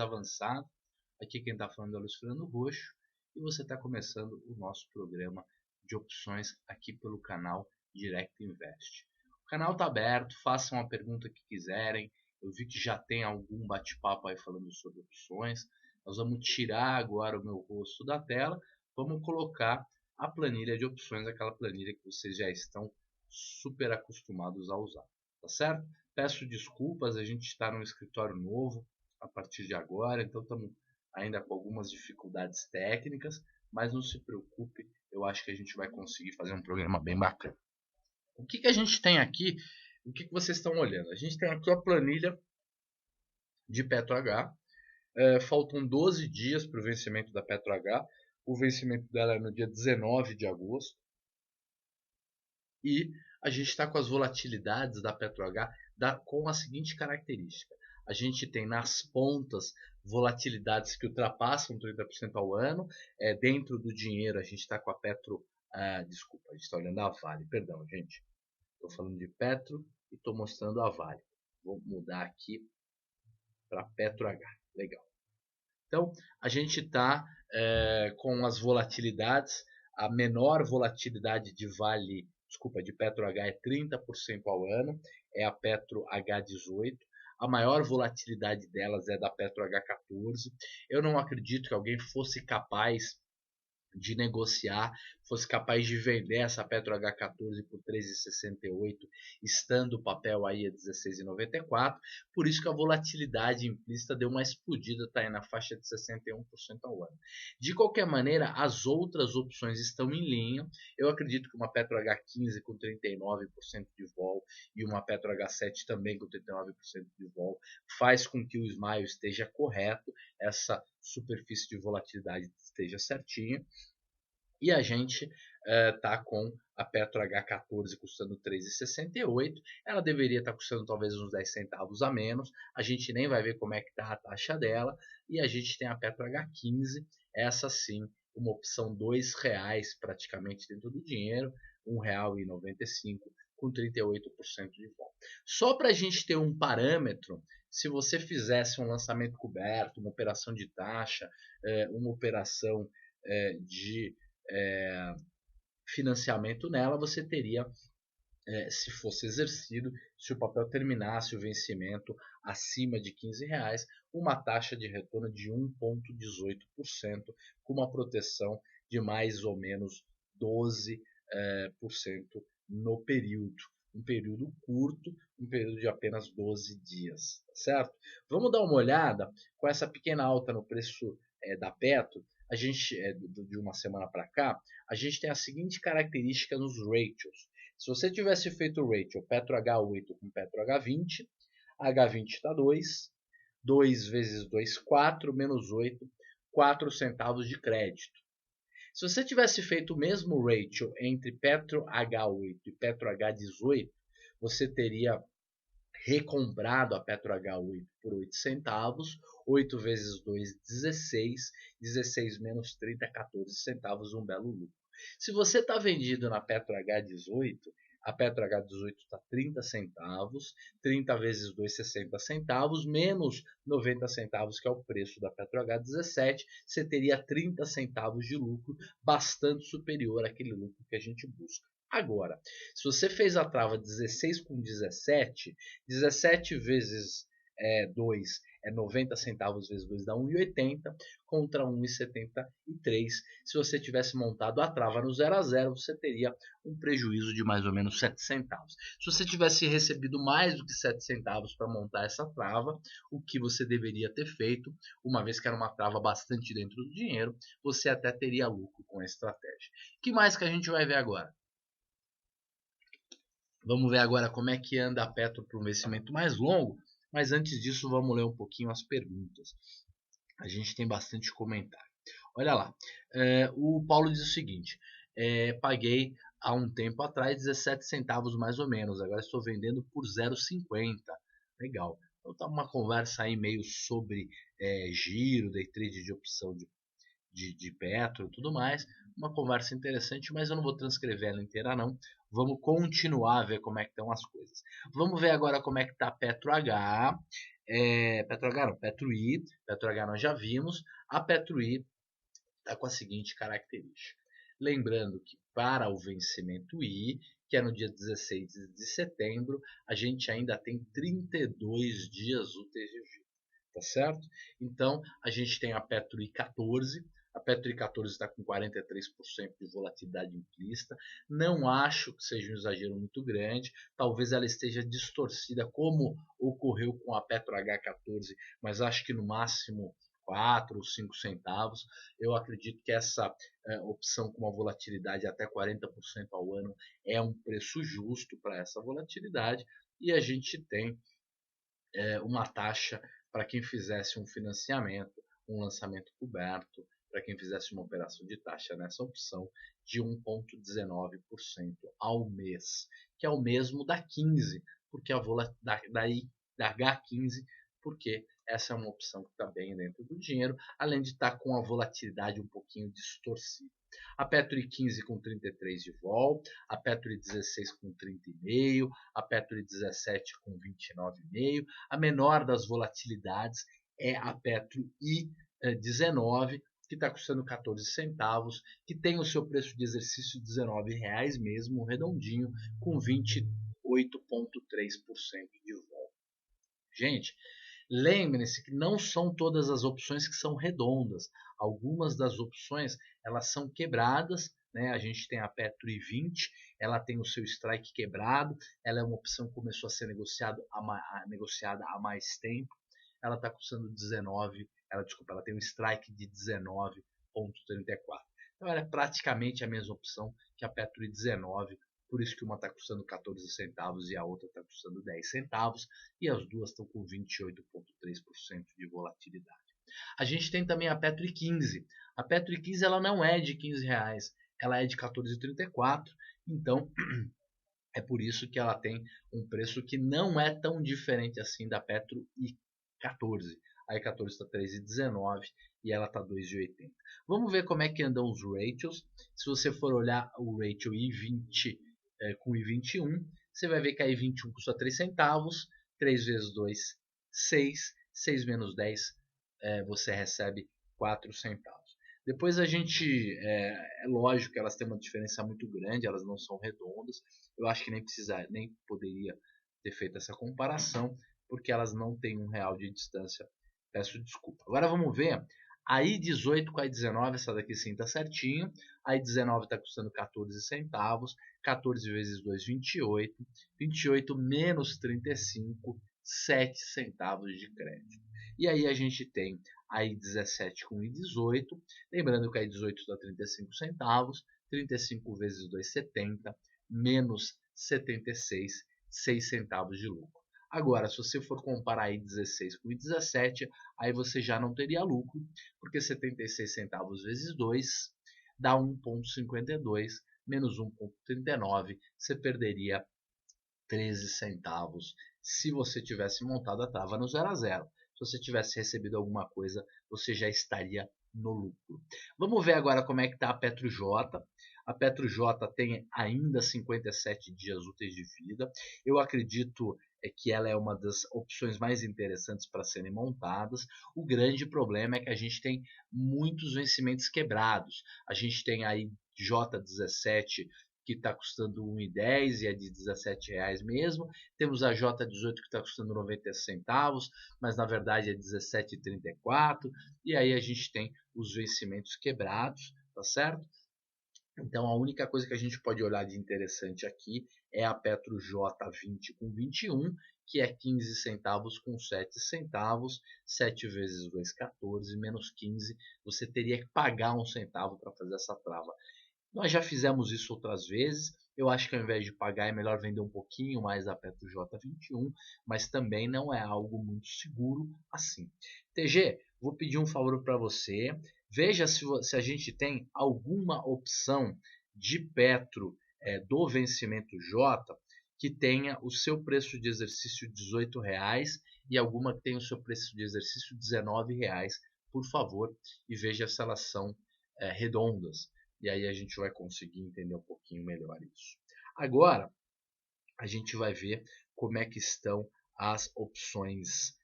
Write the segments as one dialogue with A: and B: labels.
A: avançado. Aqui quem está falando é o Luiz Fernando Roxo e você está começando o nosso programa de opções aqui pelo canal Direct Invest. O canal está aberto, façam a pergunta que quiserem. Eu vi que já tem algum bate-papo aí falando sobre opções. Nós vamos tirar agora o meu rosto da tela, vamos colocar a planilha de opções, aquela planilha que vocês já estão super acostumados a usar, tá certo? Peço desculpas, a gente está num escritório novo a partir de agora, então estamos ainda com algumas dificuldades técnicas, mas não se preocupe, eu acho que a gente vai conseguir fazer um programa bem bacana. O que a gente tem aqui? O que vocês estão olhando? A gente tem aqui a planilha de PetroH. Faltam 12 dias para o vencimento da PetroH. O vencimento dela é no dia 19 de agosto. E a gente está com as volatilidades da PetroH com a seguinte característica. A gente tem nas pontas volatilidades que ultrapassam 30% ao ano. Dentro do dinheiro a gente está com a Petro... desculpa, a gente está olhando a Vale. Perdão, gente. Estou falando de Petro e estou mostrando a Vale. Vou mudar aqui para PetroH. Legal. Então, a gente está com as volatilidades. A menor volatilidade de Vale, de PetroH é 30% ao ano. É a Petro H18. A maior volatilidade delas é da Petro H14. Eu não acredito que alguém fosse capaz de negociar, fosse capaz de vender essa Petro H14 por 13,68, estando o papel aí a 16,94. Por isso que a volatilidade implícita deu uma explodida, está aí na faixa de 61% ao ano. De qualquer maneira, as outras opções estão em linha. Eu acredito que uma Petro H15 com 39% de vol e uma Petro H7 também com 39% de vol faz com que o Smile esteja correto, essa superfície de volatilidade esteja certinha. E a gente está com a Petro H14 custando 3,68. Ela deveria estar custando talvez uns 10 centavos a menos. A gente nem vai ver como é que está a taxa dela. E a gente tem a Petro H15. Essa sim, uma opção R$2 praticamente dentro do dinheiro. R$1,95 com 38% de volta. Só para a gente ter um parâmetro, se você fizesse um lançamento coberto, uma operação de taxa, uma operação de financiamento nela, você teria, se fosse exercido, se o papel terminasse o vencimento acima de R$15, uma taxa de retorno de 1,18%, com uma proteção de mais ou menos 12% no período. Um período curto, um período de apenas 12 dias, certo? Vamos dar uma olhada com essa pequena alta no preço da Petro. A gente, de uma semana para cá, a gente tem a seguinte característica nos ratios. Se você tivesse feito o ratio Petro H8 com Petro H20, H20 está 2, 2 vezes 2, 4, menos 8, 4 centavos de crédito. Se você tivesse feito o mesmo ratio entre Petro H8 e Petro H18, você teria recomprado a Petro H8 por 8 centavos, 8 vezes 2, 16, 16 menos 30, 14 centavos, um belo lucro. Se você está vendido na Petro H18, a Petro H18 está 30 centavos, 30 vezes 2, 60 centavos, menos 90 centavos, que é o preço da Petro H17, você teria 30 centavos de lucro, bastante superior àquele lucro que a gente busca. Agora, se você fez a trava 16 com 17, 17 vezes 2 é 90 centavos vezes 2 dá 1,80 contra 1,73. Se você tivesse montado a trava no 0 a 0, você teria um prejuízo de mais ou menos 7 centavos. Se você tivesse recebido mais do que 7 centavos para montar essa trava, o que você deveria ter feito, uma vez que era uma trava bastante dentro do dinheiro, você até teria lucro com a estratégia. O que mais que a gente vai ver agora? Vamos ver agora como é que anda a Petro para um investimento mais longo, mas antes disso vamos ler um pouquinho as perguntas. A gente tem bastante comentário. Olha lá, o Paulo diz o seguinte, paguei há um tempo atrás 17 centavos mais ou menos, agora estou vendendo por 0,50. Legal, então tá uma conversa aí meio sobre giro, day trade de opção de Petro e tudo mais, uma conversa interessante, mas eu não vou transcrever ela inteira não. Vamos continuar a ver como é que estão as coisas. Vamos ver agora como é que está a Petro H. PetroH não, PetroI. PetroH nós já vimos. A PetroI está com a seguinte característica. Lembrando que para o vencimento I, que é no dia 16 de setembro, a gente ainda tem 32 dias úteis de vida, tá certo? Então, a gente tem a PetroI 14. A PetroI 14 está com 43% de volatilidade implícita. Não acho que seja um exagero muito grande. Talvez ela esteja distorcida, como ocorreu com a PetroH 14, mas acho que no máximo 4 ou 5 centavos. Eu acredito que essa opção com uma volatilidade até 40% ao ano é um preço justo para essa volatilidade, e a gente tem uma taxa para quem fizesse um financiamento, um lançamento coberto, para quem fizesse uma operação de taxa nessa opção, de 1,19% ao mês, que é o mesmo da 15, porque da H15, porque essa é uma opção que está bem dentro do dinheiro, além de estar com a volatilidade um pouquinho distorcida. A PetroI 15 com 33 de vol, a PetroI 16 com 30,5, a PetroI 17 com 29,5. A menor das volatilidades é a PetroI 19, que está custando 14 centavos, que tem o seu preço de exercício R$19 mesmo, redondinho, com 28,3% de vol. Gente, lembrem-se que não são todas as opções que são redondas. Algumas das opções elas são quebradas, né? A gente tem a PetroI 20, ela tem o seu strike quebrado, ela é uma opção que começou a ser negociada há mais tempo. Ela está custando 19, ela tem um strike de 19,34. Então ela é praticamente a mesma opção que a PetroI 19, por isso que uma está custando 14 centavos e a outra está custando 10 centavos, e as duas estão com 28,3% de volatilidade. A gente tem também a PetroI 15. A PetroI 15 ela não é de R$15, ela é de 14,34, então é por isso que ela tem um preço que não é tão diferente assim da PetroI 14. A E14 está 3,19 e ela está 2,80. Vamos ver como é que andam os ratios. Se você for olhar o ratio I20 com I21, você vai ver que a I21 custa 3 centavos, 3 vezes 2, 6, 6 menos 10, você recebe 4 centavos. Depois a gente, é lógico que elas têm uma diferença muito grande, elas não são redondas. Eu acho que nem poderia ter feito essa comparação, porque elas não têm R$1 de distância. Peço desculpa. Agora vamos ver a I18 com a I19, essa daqui sim está certinho. A I19 está custando 14 centavos, 14 vezes 2, 28. 28 menos 35, 7 centavos de crédito. E aí a gente tem a I17 com I18, lembrando que a I18 está 35 centavos, 35 vezes 2, 70, menos 76, 6 centavos de lucro. Agora, se você for comparar I16 com I17, aí você já não teria lucro, porque 76 centavos vezes 2 dá 1,52, menos 1,39, você perderia 13 centavos se você tivesse montado a trava no 0 a 0. Se você tivesse recebido alguma coisa, você já estaria no lucro. Vamos ver agora como é que está a PetroJ. A PetroJ tem ainda 57 dias úteis de vida. Eu acredito que ela é uma das opções mais interessantes para serem montadas. O grande problema é que a gente tem muitos vencimentos quebrados. A gente tem aí J17 que está custando 1,10 e é de R$17 mesmo. Temos a J18 que está custando 90 centavos, mas na verdade é 17,34. E aí a gente tem os vencimentos quebrados, tá certo? Então a única coisa que a gente pode olhar de interessante aqui é a Petro J20 com 21, que é 15 centavos com 7 centavos, 7 vezes 2, 14, menos 15, você teria que pagar 1 centavo para fazer essa trava. Nós já fizemos isso outras vezes. Eu acho que ao invés de pagar é melhor vender um pouquinho mais da Petro J21, mas também não é algo muito seguro assim. TG, vou pedir um favor para você. Veja se a gente tem alguma opção de Petro do vencimento J que tenha o seu preço de exercício R$18 e alguma que tenha o seu preço de exercício R$19, por favor, e veja se elas são redondas. E aí a gente vai conseguir entender um pouquinho melhor isso. Agora, a gente vai ver como é que estão as opções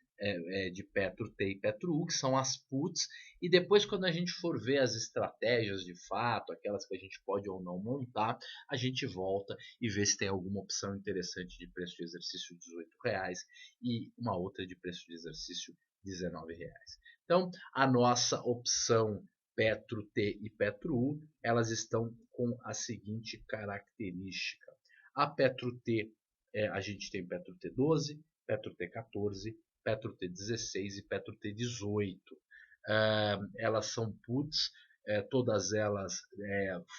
A: de Petro T e Petro U, que são as puts, e depois quando a gente for ver as estratégias de fato, aquelas que a gente pode ou não montar, a gente volta e vê se tem alguma opção interessante de preço de exercício R$18 e uma outra de preço de exercício R$19. Então, a nossa opção Petro T e Petro U, elas estão com a seguinte característica. A Petro T, a gente tem Petro T12, Petro T14, Petro T16 e Petro T18. Elas são puts, todas elas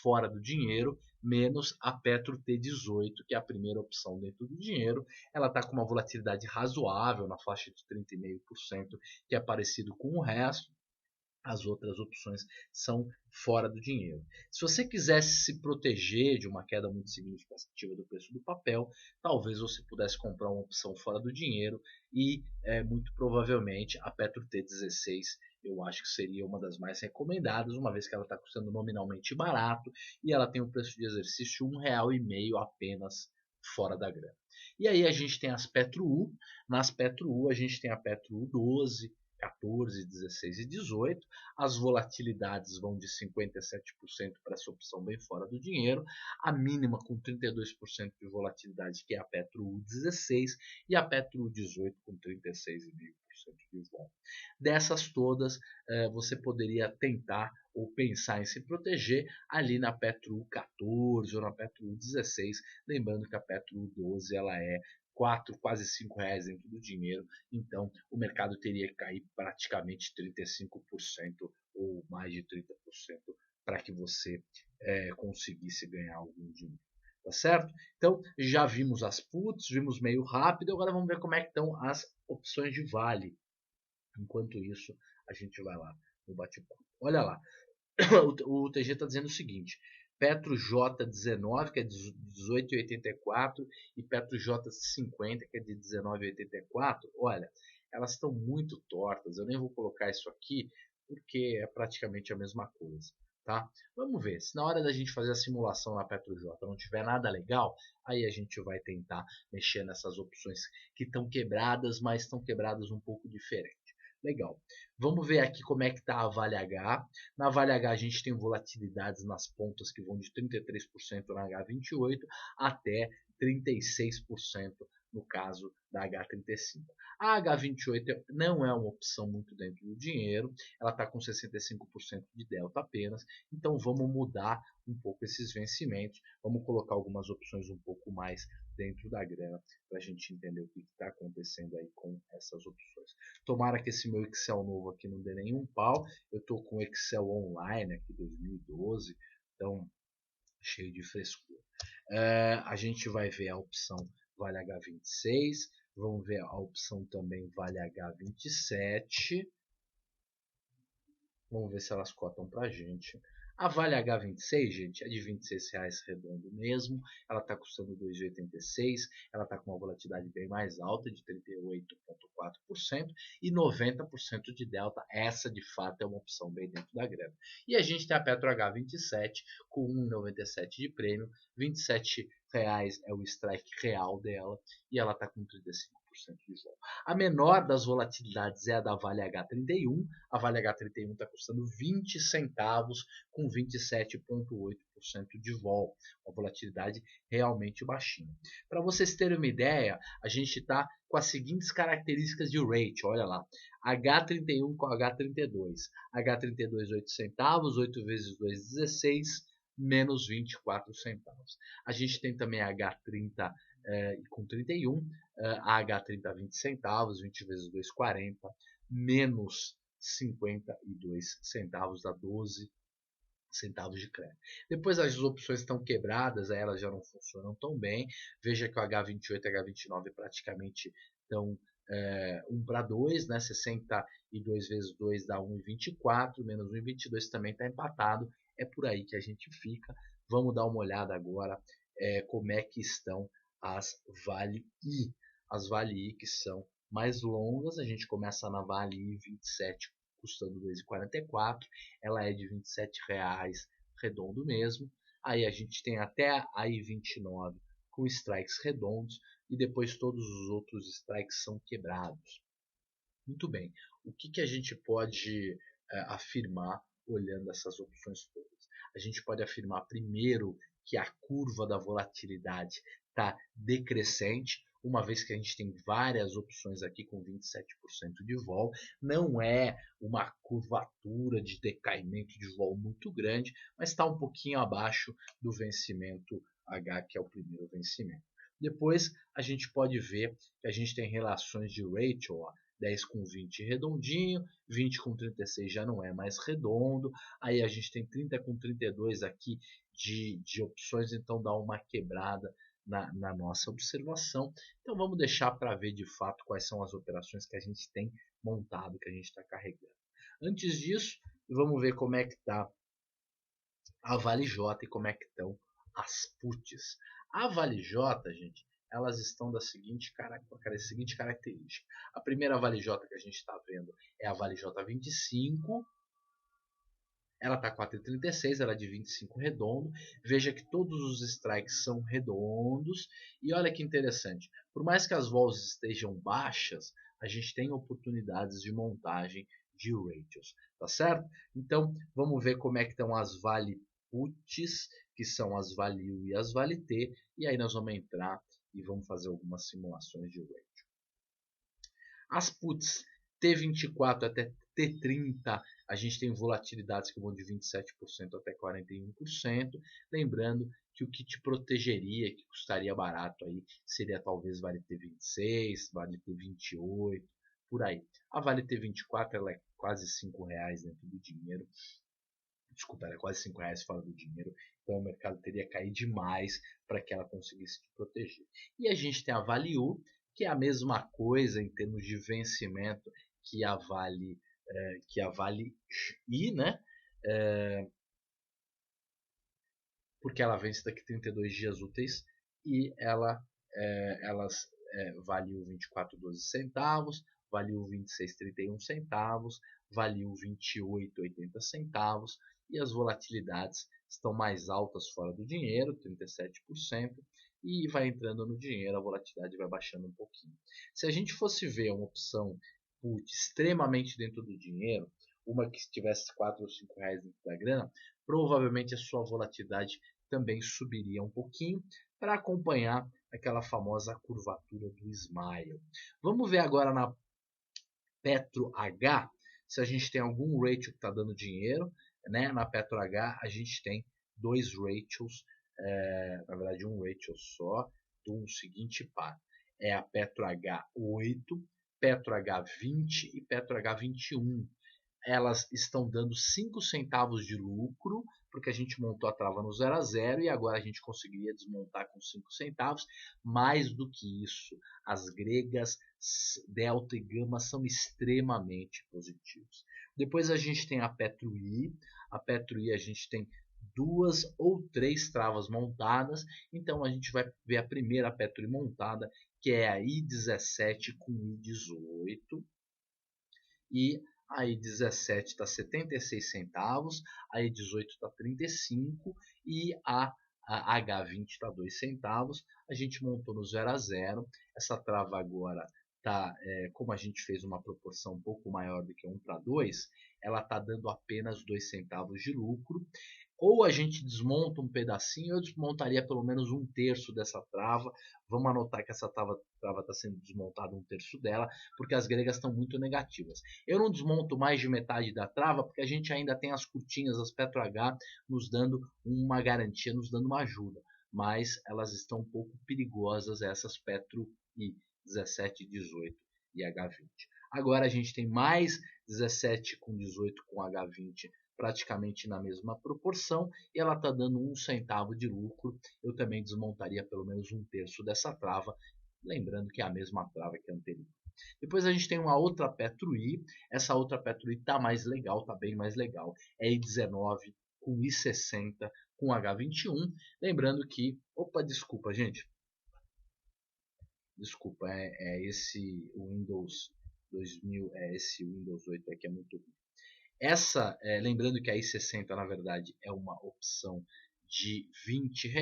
A: fora do dinheiro, menos a Petro T18, que é a primeira opção dentro do dinheiro. Ela está com uma volatilidade razoável, na faixa de 30,5%, que é parecido com o resto. As outras opções são fora do dinheiro. Se você quisesse se proteger de uma queda muito significativa do preço do papel, talvez você pudesse comprar uma opção fora do dinheiro e muito provavelmente a Petro T16 eu acho que seria uma das mais recomendadas, uma vez que ela está custando nominalmente barato e ela tem um preço de exercício R$1,50 apenas fora da grana. E aí a gente tem as Petro U, nas Petro U a gente tem a Petro U12, 14, 16 e 18. As volatilidades vão de 57% para essa opção bem fora do dinheiro, a mínima com 32% de volatilidade, que é a Petro U16, e a Petro U18 com 36,5% de vol. Dessas todas, você poderia tentar ou pensar em se proteger ali na Petro U14 ou na Petro U16, lembrando que a Petro U12 ela é 4, quase R$5 dentro do dinheiro, então o mercado teria que cair praticamente 35% ou mais de 30% para que você conseguisse ganhar algum dinheiro. Tá certo? Então já vimos as puts, vimos meio rápido, agora vamos ver como é que estão as opções de vale. Enquanto isso, a gente vai lá no bate-papo. Olha lá, o TG está dizendo o seguinte: Petro J19, que é de 18,84, e Petro J50, que é de 19,84. Olha, elas estão muito tortas. Eu nem vou colocar isso aqui porque é praticamente a mesma coisa. Tá? Vamos ver. Se na hora da gente fazer a simulação na Petro J não tiver nada legal, aí a gente vai tentar mexer nessas opções que estão quebradas, mas estão quebradas um pouco diferente. Legal. Vamos ver aqui como é que está a Vale H. Na Vale H a gente tem volatilidades nas pontas que vão de 33% na H28 até 36% no caso da H35. A H28 não é uma opção muito dentro do dinheiro, ela está com 65% de delta apenas, então vamos mudar um pouco esses vencimentos, vamos colocar algumas opções um pouco mais dentro da grana para a gente entender o que está acontecendo aí com essas opções. Tomara que esse meu Excel novo aqui não dê nenhum pau. Eu estou com o Excel online aqui 2012, então cheio de frescura. A gente vai ver a opção Vale H26, vamos ver a opção também Vale H27. Vamos ver se elas cotam para a gente. A Vale H26, gente, é de R$26 redondo mesmo. Ela está custando 2,86. Ela está com uma volatilidade bem mais alta, de 38,4% e 90% de delta. Essa, de fato, é uma opção bem dentro da grana. E a gente tem a Petro H27 com 1,97 de prêmio. R$27 é o strike real dela e ela está com 35% de vol. A menor das volatilidades é a da Vale H31. A Vale H31 está custando 20 centavos com 27,8% de vol. Uma volatilidade realmente baixinha. Para vocês terem uma ideia, a gente está com as seguintes características de rate. Olha lá, H31 com H32. H32 8 centavos, 8 vezes 2, 16, menos 24 centavos. A gente tem também a H30 com 31, a H30 20 centavos, 20 vezes 2, 40, menos 52 centavos a 12 centavos de crédito. Depois as opções estão quebradas, aí elas já não funcionam tão bem. Veja que o H28 e H29 praticamente estão 1 para 2, né? 62 vezes 2 dá 1,24, menos 1,22 também está empatado. É por aí que a gente fica. Vamos dar uma olhada agora como é que estão as Vale I. As Vale I que são mais longas, a gente começa na Vale I 27 custando 2,44, ela é de R$27 redondo mesmo. Aí a gente tem até a I29 com strikes redondos e depois todos os outros strikes são quebrados. Muito bem. O que a gente pode afirmar olhando essas opções todas? A gente pode afirmar primeiro que a curva da volatilidade está decrescente, uma vez que a gente tem várias opções aqui com 27% de vol. Não é uma curvatura de decaimento de vol muito grande, mas está um pouquinho abaixo do vencimento H, que é o primeiro vencimento. Depois a gente pode ver que a gente tem relações de Rachel, ó, 10 com 20 redondinho, 20 com 36 já não é mais redondo, aí a gente tem 30 com 32 aqui de opções, então dá uma quebrada na nossa observação. Então vamos deixar para ver de fato quais são as operações que a gente tem montado, que a gente está carregando. Antes disso, vamos ver como é que está a Vale J e como é que estão as puts. A Vale J, gente, elas estão da seguinte característica. A primeira Vale J que a gente está vendo é a Vale J25. Ela está 4,36, ela é de 25 redondo. Veja que todos os strikes são redondos. E olha que interessante, por mais que as vols estejam baixas, a gente tem oportunidades de montagem de ratios, tá certo? Então, vamos ver como é que estão as Vale Puts, que são as Vale U e as Vale T, e aí nós vamos entrar e vamos fazer algumas simulações de ratio. As puts T24 até T30, a gente tem volatilidades que vão de 27% até 41%. Lembrando que o que te protegeria, que custaria barato aí, seria talvez Vale T26, Vale T28, por aí. A Vale T24 ela é quase R$5 dentro do dinheiro. Desculpa, ela é quase R$5 fora do dinheiro. Então o mercado teria que cair demais para que ela conseguisse te proteger. E a gente tem a Vale U, que é a mesma coisa em termos de vencimento que a Vale I, né? Porque ela vence daqui 32 dias úteis e elas Vale U 24,12 centavos, Vale U 26,31 centavos, Vale U 28,80 centavos, e as volatilidades estão mais altas fora do dinheiro, 37%, e vai entrando no dinheiro, a volatilidade vai baixando um pouquinho. Se a gente fosse ver uma opção put extremamente dentro do dinheiro, uma que tivesse 4 ou 5 reais dentro da grana, provavelmente a sua volatilidade também subiria um pouquinho para acompanhar aquela famosa curvatura do Smile. Vamos ver agora na Petro H se a gente tem algum ratio que está dando dinheiro, né? Na Petro H a gente tem dois ratios, na verdade um ratio só, do seguinte par. É a Petro H8, Petro H20 e Petro H21. Elas estão dando 5 centavos de lucro, porque a gente montou a trava no 0 a 0 e agora a gente conseguiria desmontar com 5 centavos. Mais do que isso, as gregas delta e gama são extremamente positivos. Depois a gente tem a Petro I. A Petro I a gente tem 2 ou 3 travas montadas, então a gente vai ver a primeira Petro I montada, que é a I17 com I18, e a I17 está 76 centavos, a I18 está 35 e a H20 está 2 centavos. A gente montou no 0 a 0. Essa trava agora tá, como a gente fez uma proporção um pouco maior do que 1 para 2, ela está dando apenas 2 centavos de lucro. Ou a gente desmonta um pedacinho, eu desmontaria pelo menos 1/3 dessa trava. Vamos anotar que essa trava está sendo desmontada 1/3 dela, porque as gregas estão muito negativas. Eu não desmonto mais de metade da trava, porque a gente ainda tem as curtinhas, as Petro H, nos dando uma garantia, nos dando uma ajuda. Mas elas estão um pouco perigosas, essas Petro I, 17, 18 e H20. Agora a gente tem mais 17 com 18 com H20 praticamente na mesma proporção, e ela está dando 1 centavo de lucro. Eu também desmontaria pelo menos 1/3 dessa trava, lembrando que é a mesma trava que a anterior. Depois a gente tem uma outra Petro I. Essa outra Petro I está mais legal, está bem mais legal. É I19 com I60 com H21. Lembrando que, opa, desculpa, gente. Desculpa, esse Windows 2000, esse Windows 8 aqui é muito ruim. Lembrando que a I60 na verdade é uma opção de R$ 20.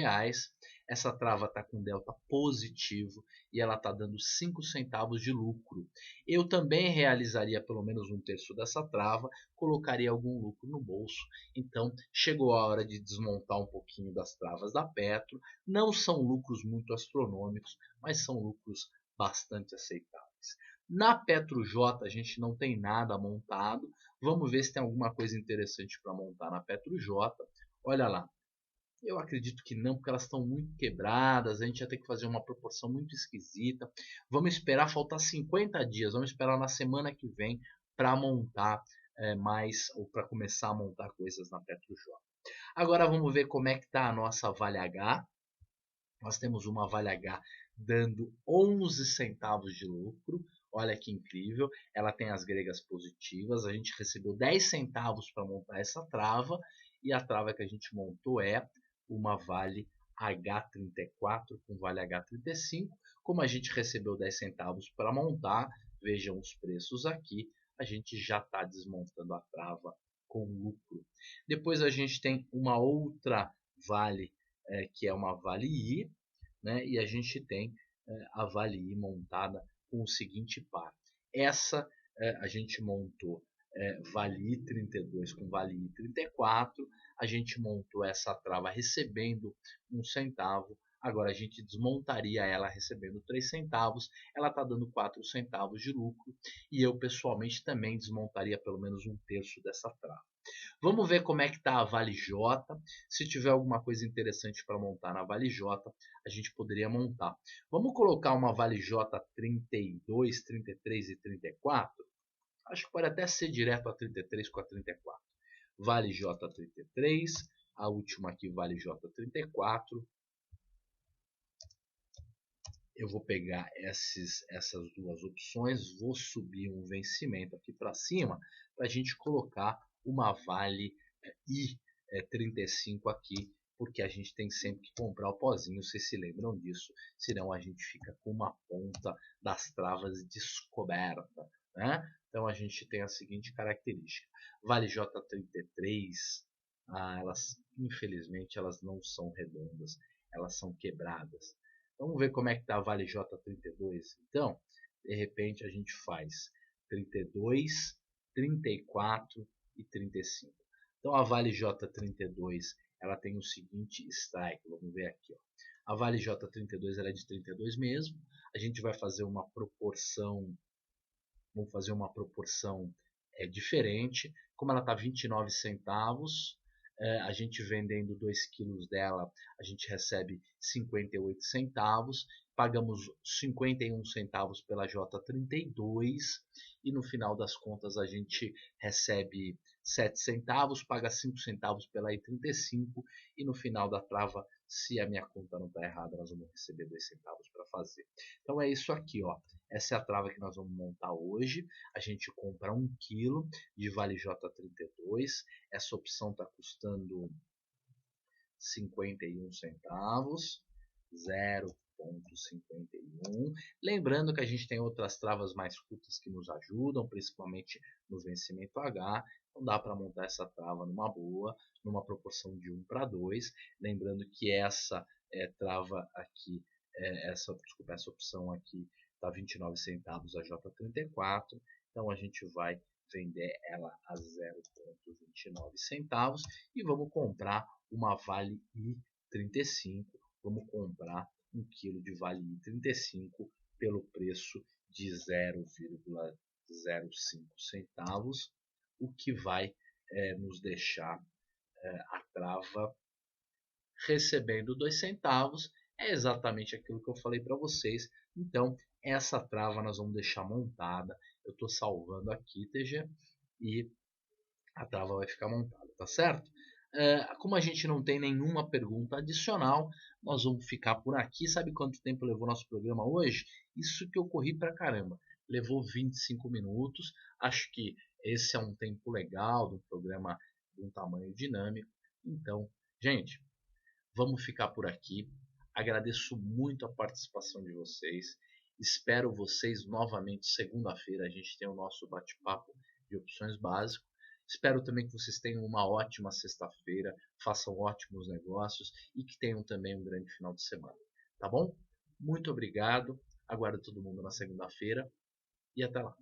A: Essa trava está com delta positivo e ela está dando 5 centavos de lucro. Eu também realizaria pelo menos um terço dessa trava, colocaria algum lucro no bolso. Então chegou a hora de desmontar um pouquinho das travas da Petro. Não são lucros muito astronômicos, mas são lucros bastante aceitáveis. Na PetroJ a gente não tem nada montado. Vamos ver se tem alguma coisa interessante para montar na PetroJ. Olha lá. Eu acredito que não, porque elas estão muito quebradas. A gente ia ter que fazer uma proporção muito esquisita. Vamos esperar faltar 50 dias. Vamos esperar na semana que vem para montar mais, ou para começar a montar coisas na PetroJ. Agora vamos ver como é que está a nossa Vale H. Nós temos uma Vale H dando 11 centavos de lucro. Olha que incrível. Ela tem as gregas positivas. A gente recebeu 10 centavos para montar essa trava. E a trava que a gente montou é uma Vale H34 com Vale H35. Como a gente recebeu 10 centavos para montar, vejam os preços aqui, a gente já está desmontando a trava com lucro. Depois a gente tem uma outra Vale, que é uma Vale I, né? E a gente tem a Vale I montada com o seguinte par. Essa a gente montou Vale I 32 com Vale I 34. A gente montou essa trava recebendo 1 centavo. Agora a gente desmontaria ela recebendo 3 centavos. Ela está dando 4 centavos de lucro. E eu pessoalmente também desmontaria pelo menos um terço dessa trava. Vamos ver como é que está a Vale J. Se tiver alguma coisa interessante para montar na Vale J, a gente poderia montar. Vamos colocar uma Vale J 32, 33 e 34? Acho que pode até ser direto a 33 com a 34. Vale J 33, a última aqui Vale J 34. Eu vou pegar essas duas opções, vou subir um vencimento aqui para cima para a gente colocar uma Vale I 35 aqui, porque a gente tem sempre que comprar o pozinho, vocês se lembram disso, senão a gente fica com uma ponta das travas descoberta, né? Então a gente tem a seguinte característica: Vale J33, elas infelizmente elas não são redondas, elas são quebradas. Vamos ver como é que está a Vale J32. Então, de repente a gente faz 32, 34 e 35. Então a Vale J32 ela tem o seguinte strike. Vamos ver aqui. Ó. A Vale J32 ela é de 32 mesmo. A gente vai fazer uma proporção. Vamos fazer uma proporção diferente. Como ela está 29 centavos, a gente vendendo 2 quilos dela, a gente recebe 58 centavos, pagamos 51 centavos pela J32 e no final das contas a gente recebe 7 centavos, paga 5 centavos pela I35 e no final da trava, se a minha conta não está errada, nós vamos receber 2 centavos para fazer. Então é isso aqui, ó. Essa é a trava que nós vamos montar hoje. A gente compra 1 kg de Vale J32. Essa opção está custando 51 centavos, 0,51. Lembrando que a gente tem outras travas mais curtas que nos ajudam, principalmente no vencimento H. Então dá para montar essa trava numa boa, numa proporção de 1 para 2. Lembrando que essa trava aqui, essa opção aqui está 29 centavos a J34. Então a gente vai vender ela a 0,29 centavos e vamos comprar uma Vale I35. Vamos comprar 1 kg de Vale I35 pelo preço de 0,05 centavos, o que vai nos deixar a trava recebendo 2 centavos. É exatamente aquilo que eu falei para vocês. Então essa trava nós vamos deixar montada. Eu estou salvando aqui, TG, e a trava vai ficar montada, tá certo? Como a gente não tem nenhuma pergunta adicional, nós vamos ficar por aqui. Sabe quanto tempo levou nosso programa hoje? Isso que eu corri pra caramba. Levou 25 minutos. Acho que esse é um tempo legal de um programa de um tamanho dinâmico. Então, gente, vamos ficar por aqui. Agradeço muito a participação de vocês. Espero vocês novamente segunda-feira. A gente tem o nosso bate-papo de opções básicas. Espero também que vocês tenham uma ótima sexta-feira, façam ótimos negócios e que tenham também um grande final de semana. Tá bom? Muito obrigado. Aguardo todo mundo na segunda-feira e até lá.